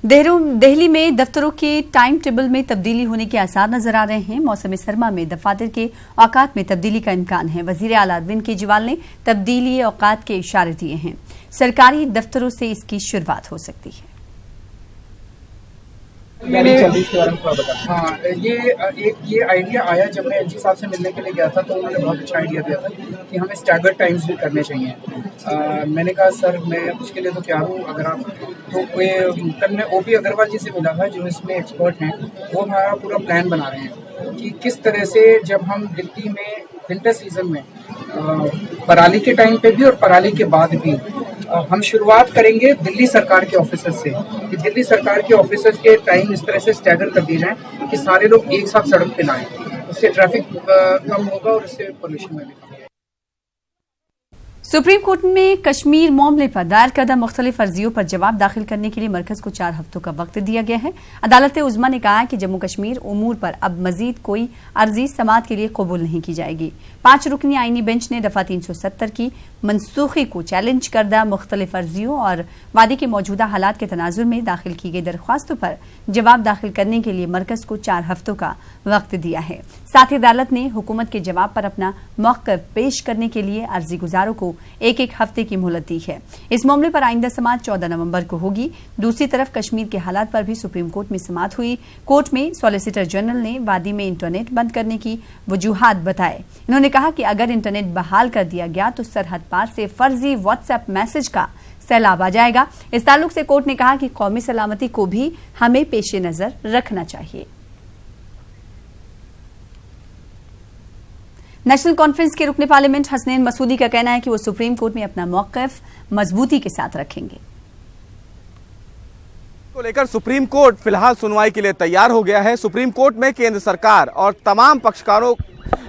दिल्ली में दफ्तरों के टाइम टेबल में तब्दीली होने के आसार नजर आ रहे हैं। मौसम सरमा में दफातर के औकात में तब्दीली का इम्कान है। वजीर आला अरविंद केजरीवाल ने तब्दीली औकात के इशारे दिए हैं। सरकारी दफ्तरों से इसकी शुरुआत हो सकती है। हाँ, ये आइडिया आया जब मैं एलजी साहब से मिलने के लिए गया था, तो उन्होंने बहुत अच्छा आइडिया दिया था कि हमें स्टैगर टाइम्स भी करने चाहिए। मैंने कहा सर मैं उसके लिए तो क्या हूँ, अगर आप तो कल मैं ओपी अग्रवाल जी से मिला था जो इसमें एक्सपर्ट हैं। वो हमारा पूरा प्लान बना रहे हैं कि किस तरह से जब हम दिल्ली में विंटर सीजन में पराली के टाइम पे भी और पराली के बाद भी हम शुरुआत करेंगे दिल्ली सरकार के ऑफिसर्स से कि दिल्ली सरकार के ऑफिसर्स के टाइम इस तरह से स्टैगर कर दिए जाएं कि सारे लोग एक साथ सड़क पे ना आए। उससे ट्रैफिक कम होगा और इससे पोल्यूशन में भी कम होगा। सुप्रीम कोर्ट में कश्मीर मामले पर दायर करदा मुख्तलिफ अर्जियों पर जवाब दाखिल करने के लिए मरकज को 4 हफ्तों का वक्त दिया गया है। अदालत उज़्मा ने कहा है कि जम्मू कश्मीर उमूर पर अब मजीद कोई अर्जी समाअत के लिए कबूल नहीं की जाएगी। 5 रुकनी आईनी बेंच ने दफा 370 की मनसूखी को चैलेंज करदा मुख्तलिफ अर्जियों और वादी के मौजूदा हालात के तनाजुर में दाखिल की गई दरख्वास्तों पर जवाब दाखिल करने के लिए मरकज को 4 हफ्तों का वक्त दिया है। साथ ही अदालत ने हुकूमत के जवाब पर अपना मौक़िफ़ पेश करने के लिए अर्जी गुजारों को एक हफ्ते की मोहलत दी है। इस मामले पर आइंदा समाअत 14 नवंबर को होगी। दूसरी तरफ कश्मीर के हालात पर भी सुप्रीम कोर्ट में समाअत हुई। कोर्ट में सॉलिसिटर जनरल ने वादी में इंटरनेट बंद करने की वजूहात बताए। इन्होंने कहा कि अगर इंटरनेट बहाल कर दिया गया तो सरहद पार से फर्जी व्हाट्सएप मैसेज का सैलाब आ जाएगा। इस ताल्लुक से कोर्ट ने कहा कि कौमी सलामती को भी हमें पेश नजर रखना चाहिए। नेशनल कॉन्फ्रेंस के रुकने पार्लियामेंट हसनैन मसूदी का कहना है कि वो सुप्रीम कोर्ट में अपना मौक़िफ़ मजबूती के साथ रखेंगे। को लेकर सुप्रीम कोर्ट फिलहाल सुनवाई के लिए तैयार हो गया है। सुप्रीम कोर्ट में केंद्र सरकार और तमाम पक्षकारों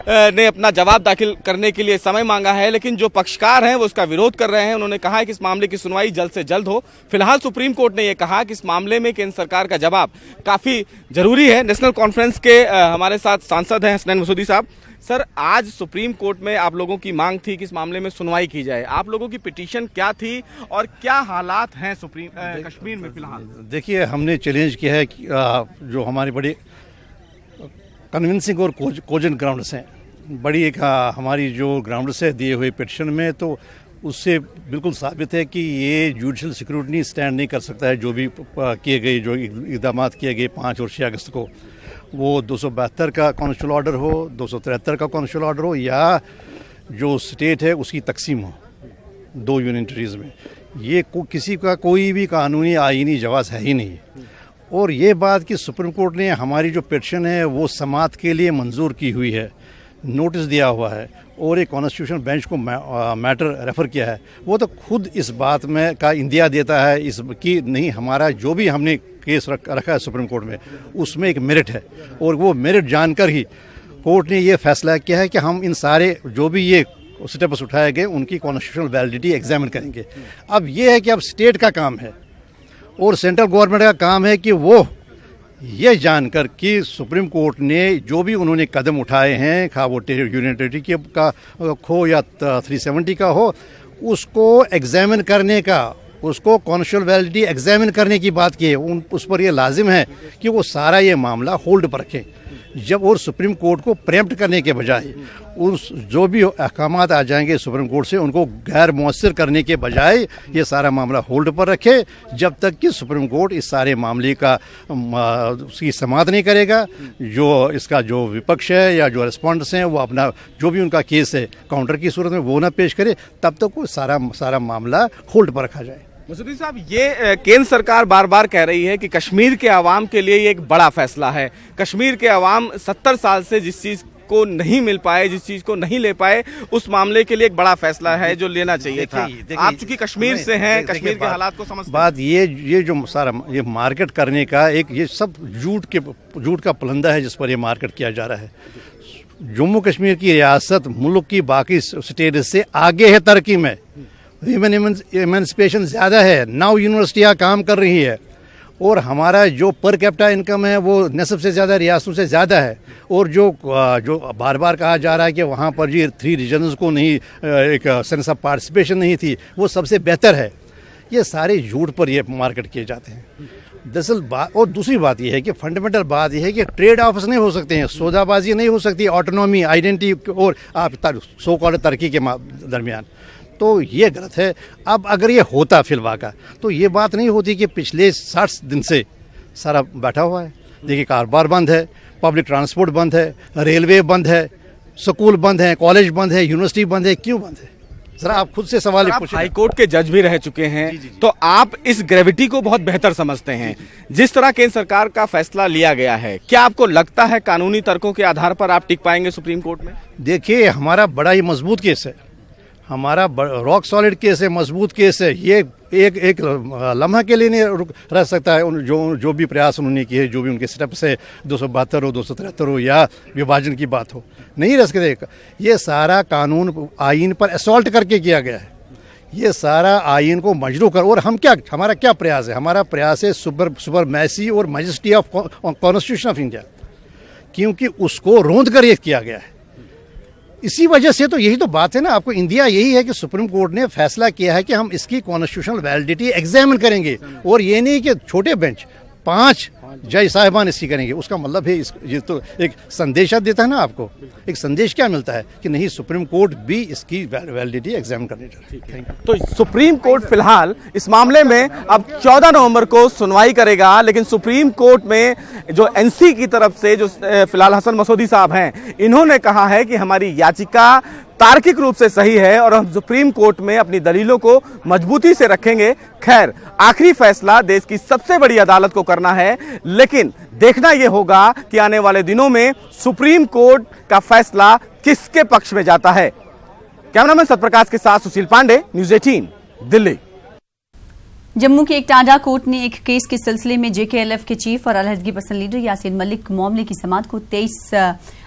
ने अपना जवाब दाखिल करने के लिए समय मांगा है, लेकिन जो पक्षकार हैं वो उसका विरोध कर रहे हैं। उन्होंने कहा है कि इस मामले की सुनवाई जल्द से जल्द हो। फिलहाल सुप्रीम कोर्ट ने यह कहा कि इस मामले में केंद्र सरकार का जवाब काफी जरूरी है। नेशनल कॉन्फ्रेंस के हमारे साथ सांसद हैं हसनैन मसूदी साहब। सर, आज सुप्रीम कोर्ट में आप लोगों की मांग थी कि इस मामले में सुनवाई की जाए। आप लोगों की पिटीशन क्या थी और क्या हालात हैं कश्मीर में फिलहाल? देखिए, हमने चैलेंज किया है कि जो हमारे बड़े कन्विंसिंग और कोजेंट ग्राउंड्स हैं, बड़ी एक हमारी जो ग्राउंड्स है दिए हुए पिटीशन में, तो उससे बिल्कुल साबित है कि ये जुडिशल सिक्योरिटी स्टैंड नहीं कर सकता है। जो भी किए गए जो इक़दाम किए गए 5 और 6 अगस्त को, वो 272 का कॉन्स्टिट्यूशनल ऑर्डर हो, 273 का कॉन्स्टिट्यूशनल ऑर्डर हो, या जो स्टेट है उसकी तकसीम हो 2 यूनियन टेरिटरीज में, ये किसी का कोई भी कानूनी आईनी जवाज़ है ही नहीं। और ये बात कि सुप्रीम कोर्ट ने हमारी जो पिटीशन है वो समाअत के लिए मंजूर की हुई है, नोटिस दिया हुआ है और एक कॉन्स्टिट्यूशन बेंच को मैटर रेफ़र किया है, वो तो खुद इस बात में का इंदिया देता है इस कि नहीं, हमारा जो भी हमने केस रखा है सुप्रीम कोर्ट में उसमें एक मेरिट है। और वो मेरिट जानकर ही कोर्ट ने ये फैसला किया है कि हम इन सारे जो भी ये स्टेप्स उठाए गए उनकी कॉन्स्टिट्यूशनल वैलिडिटी एग्जामिन करेंगे। अब ये है कि अब स्टेट का काम है और सेंट्रल गवर्नमेंट का काम है कि वो ये जानकर कि सुप्रीम कोर्ट ने जो भी उन्होंने कदम उठाए हैं, खा वो यूनियन टेरिटरी का हो या 370 का हो, उसको एग्जामिन करने का, उसको कॉन्स्टिट्यूशनल वैलिडिटी एग्जामिन करने की बात की है। उस पर यह लाजिम है कि वो सारा ये मामला होल्ड पर रखें। जब और सुप्रीम कोर्ट को प्रेम्प्ट करने के बजाय उस जो भी अहकामात आ जाएंगे सुप्रीम कोर्ट से उनको गैर मुअस्सर करने के बजाय ये सारा मामला होल्ड पर रखे जब तक कि सुप्रीम कोर्ट इस सारे मामले का उसकी समाअत नहीं करेगा। जो इसका जो विपक्ष है या जो रिस्पॉन्डेंट्स हैं वो अपना जो भी उनका केस है काउंटर की सूरत में वो ना पेश करे, तब तक वो सारा मामला होल्ड पर रखा जाए। मसूदी साहब, ये केंद्र सरकार बार बार कह रही है कि कश्मीर के अवाम के लिए ये एक बड़ा फैसला है। कश्मीर के अवाम 70 साल से जिस चीज़ को नहीं मिल पाए, जिस चीज़ को नहीं ले पाए, उस मामले के लिए एक बड़ा फैसला है जो लेना चाहिए था। आप चूंकि कश्मीर से हैं, कश्मीर के हालात को समझते हैं। बात ये जो सारा ये मार्केट करने का एक ये सब झूठ का पुलंदा है जिस पर ये मार्केट किया जा रहा है। जम्मू कश्मीर की रियासत मुल्क की बाकी स्टेट से आगे है तरक्की में, एमेंसिपेशन ज़्यादा है, 9 यूनिवर्सिटियाँ काम कर रही है और हमारा जो पर कैपिटा इनकम है वो नस्ब से ज़्यादा रियासतों से ज़्यादा है। और जो बार बार कहा जा रहा है कि वहाँ पर जी 3 रीजन्स को नहीं एक सेंस ऑफ पार्टिसिपेशन नहीं थी, वो सबसे बेहतर है। ये सारे झूठ पर ये मार्केट किए जाते हैं। दरअसल बात, और दूसरी बात यह है कि फंडामेंटल बात यह है कि ट्रेड ऑफिस नहीं हो सकते हैं, सौदाबाजी नहीं हो सकती, ऑटोनॉमी, आइडेंटिटी और आप सो कॉल्ड तरक्की के दरमियान, तो ये गलत है। अब अगर ये होता फिलवा का तो ये बात नहीं होती कि पिछले 60 दिन से सारा बैठा हुआ है। देखिए, कारोबार बंद है, पब्लिक ट्रांसपोर्ट बंद है, रेलवे बंद है, स्कूल बंद है, कॉलेज बंद है, यूनिवर्सिटी बंद है। क्यों बंद है? जरा आप खुद से सवाल पूछिए। हाई कोर्ट के जज भी रह चुके हैं, तो आप इस ग्रेविटी को बहुत बेहतर समझते हैं। जिस तरह केंद्र सरकार का फैसला लिया गया है, क्या आपको लगता है कानूनी तर्कों के आधार पर आप टिक पाएंगे सुप्रीम कोर्ट में? देखिए, हमारा बड़ा ही मजबूत केस है, हमारा रॉक सॉलिड केस है, मजबूत केस है। ये एक लम्हा के लिए नहीं रह सकता है। जो भी प्रयास उन्होंने किए, जो भी उनके सेटअप से 272 हो, 273 हो या विभाजन की बात हो, नहीं रह सकते। ये सारा कानून आइन पर असॉल्ट करके किया गया है, ये सारा आइन को मजरू कर। और हमारा क्या प्रयास है? हमारा प्रयास है सुपरमैसी और majesty of constitution of India, क्योंकि उसको रोंद कर ये किया गया है। इसी वजह से तो यही तो बात है ना, आपको इंडिया यही है कि सुप्रीम कोर्ट ने फैसला किया है कि हम इसकी कॉन्स्टिट्यूशनल वैलिडिटी एग्जामिन करेंगे, और ये नहीं कि छोटे बेंच 5 जज साहिबान इसकी करेंगे। उसका मतलब है ये तो एक संदेशा देता है ना आपको। एक संदेश क्या मिलता है कि नहीं, सुप्रीम कोर्ट भी इसकी वैलिडिटी एग्जामिन करनी चाहिए। तो सुप्रीम कोर्ट फिलहाल इस मामले में अब 14 नवंबर को सुनवाई करेगा, लेकिन सुप्रीम कोर्ट में जो एनसी की तरफ से जो फिलहाल हसन मसूदी साहब हैं, इन्होंने कहा है कि हमारी याचिका तार्किक रूप से सही है और हम सुप्रीम कोर्ट में अपनी दलीलों को मजबूती से रखेंगे। खैर, आखिरी फैसला देश की सबसे बड़ी अदालत को करना है, लेकिन देखना यह होगा कि आने वाले दिनों में सुप्रीम कोर्ट का फैसला किसके पक्ष में जाता है। कैमरामैन सत्यप्रकाश के साथ सुशील पांडे, न्यूज़ 18, दिल्ली। जम्मू के एक टाडा कोर्ट ने एक केस के सिलसिले में जेकेएलएफ के चीफ और अलहदगी पसंद लीडर यासीन मलिक मामले की समाअत को 23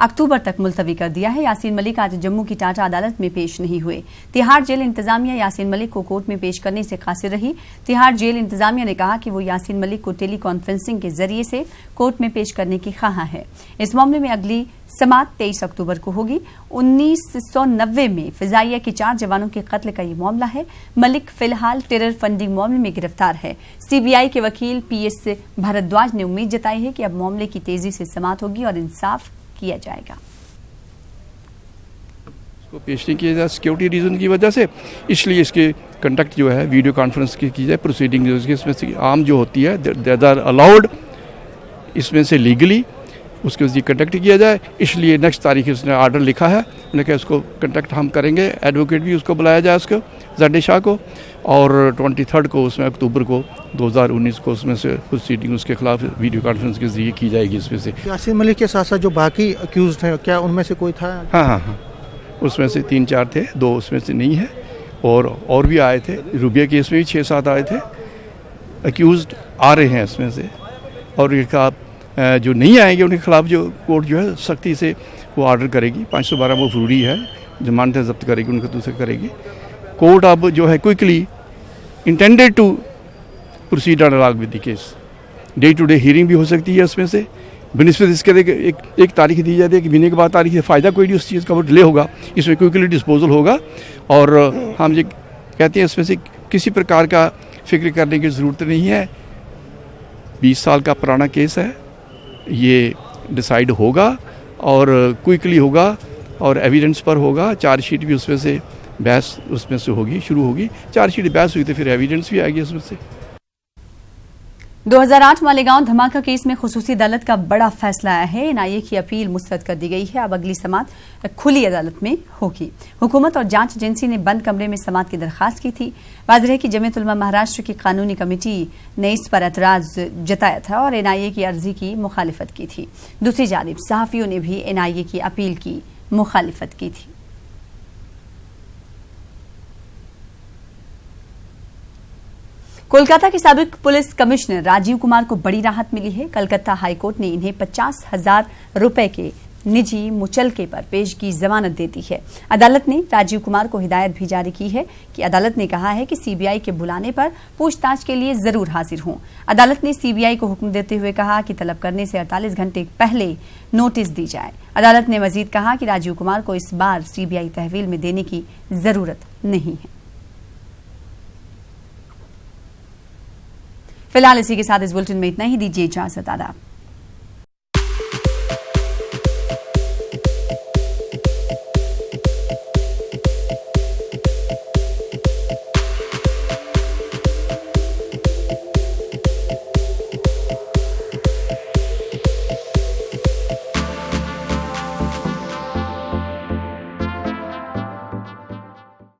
अक्टूबर तक मुलतवी कर दिया है। यासीन मलिक आज जम्मू की टाडा अदालत में पेश नहीं हुए। तिहाड़ जेल इंतजामिया यासीन मलिक को कोर्ट में पेश करने से कासिर रही। तिहाड़ जेल इंतजामिया ने कहा कि वो यासीन मलिक को टेली कॉन्फ्रेंसिंग के जरिए से कोर्ट में पेश करने की ख्वाह है। इस मामले में अगली समाअत 23 अक्टूबर को होगी। 1990 में फिजाइया के 4 जवानों के कत्ल का ये मामला है। मलिक फिलहाल टेरर फंडिंग मामले में गिरफ्तार है। सीबीआई के वकील पीएस भारद्वाज ने उम्मीद जताई है कि अब मामले की तेजी से समाअत होगी और इंसाफ किया जाएगा। इसको पेश नहीं किया जाए सिक्योरिटी रीजन की वजह से, इसलिए इसके कंडक्ट जो है वीडियो कॉन्फ्रेंस की जाए। प्रोसीडिंग इसमें से आम जो होती है दैट आर अलाउड, इसमें से लीगली उसके वजह कंडक्ट किया जाए। इसलिए नेक्स्ट तारीख उसने आर्डर लिखा है, उन्होंने कहा उसको कंडक्ट हम करेंगे। एडवोकेट भी उसको बुलाया जाए, उसको जड्डे शाह को, और 23 को उसमें अक्टूबर को 2019 को उसमें से प्रोसीडिंग उसके खिलाफ वीडियो कॉन्फ्रेंस के जरिए की जाएगी। इसमें से यासीन मलिक के साथ साथ जो बाकी अक्यूज्ड हैं, क्या उनमें से कोई था? हाँ, उसमें से 3-4 थे, 2 उसमें से नहीं है, और भी आए थे। रूबिया केस में भी 6-7 आए थे। अक्यूज्ड आ रहे हैं इसमें से, और इनका जो नहीं आएंगे उनके खिलाफ जो कोर्ट जो है सख्ती से वो ऑर्डर करेगी। 512 वो जरूरी है, जमानतें जब्त करेगी, उनका दूसरे करेगी। कोर्ट अब जो है quickly intended to proceed on along with the case. Day to day hearing भी हो सकती है इसमें से। बेनिफिट इसके एक तारीख दी जाती है कि महीने के बाद तारीख से फ़ायदा कोई नहीं उस चीज़ का, वो डिले होगा, इसमें क्विकली डिस्पोजल होगा। और हम ये कहते हैं इसमें से किसी प्रकार का फिक्र करने की ज़रूरत नहीं है। 20 साल का पुराना केस है, ये डिसाइड होगा और क्विकली होगा और एविडेंस पर होगा। चार्जशीट भी उसमें से बहस उसमें से होगी, शुरू होगी। चार्जशीट बहस हुई तो फिर एविडेंस भी आएगी उसमें से। 2008 मालेगांव धमाका केस में खुसूसी अदालत का बड़ा फैसला आया है। एनआईए की अपील मुस्तरद कर दी गई है। अब अगली समाअत खुली अदालत में होगी। हुकूमत और जांच एजेंसी ने बंद कमरे में समाअत की दरखास्त की थी। वाज़ेह है कि जमीयत उलमा महाराष्ट्र की कानूनी कमेटी ने इस पर एतराज जताया था और एनआईए की अर्जी की मुखालिफत की थी। दूसरी जानिब सहाफ़ियों ने भी एनआईए की अपील की मुखालिफत की थी। कोलकाता के साबिक पुलिस कमिश्नर राजीव कुमार को बड़ी राहत मिली है। कलकत्ता हाईकोर्ट ने इन्हें 50,000 रुपए के निजी मुचलके पर पेशगी जमानत दे दी है। अदालत ने राजीव कुमार को हिदायत भी जारी की है कि अदालत ने कहा है कि सीबीआई के बुलाने पर पूछताछ के लिए जरूर हाजिर हों। अदालत ने सीबीआई को हुक्म देते हुए कहा कि तलब करने से 48 घंटे पहले नोटिस दी जाए। अदालत ने मजीद कहा कि राजीव कुमार को इस बार सीबीआई तहवील में देने की जरूरत नहीं है। फिलहाल इसी के साथ इस बुलेटिन में इतना ही। दीजिए इजाजत। आदाब।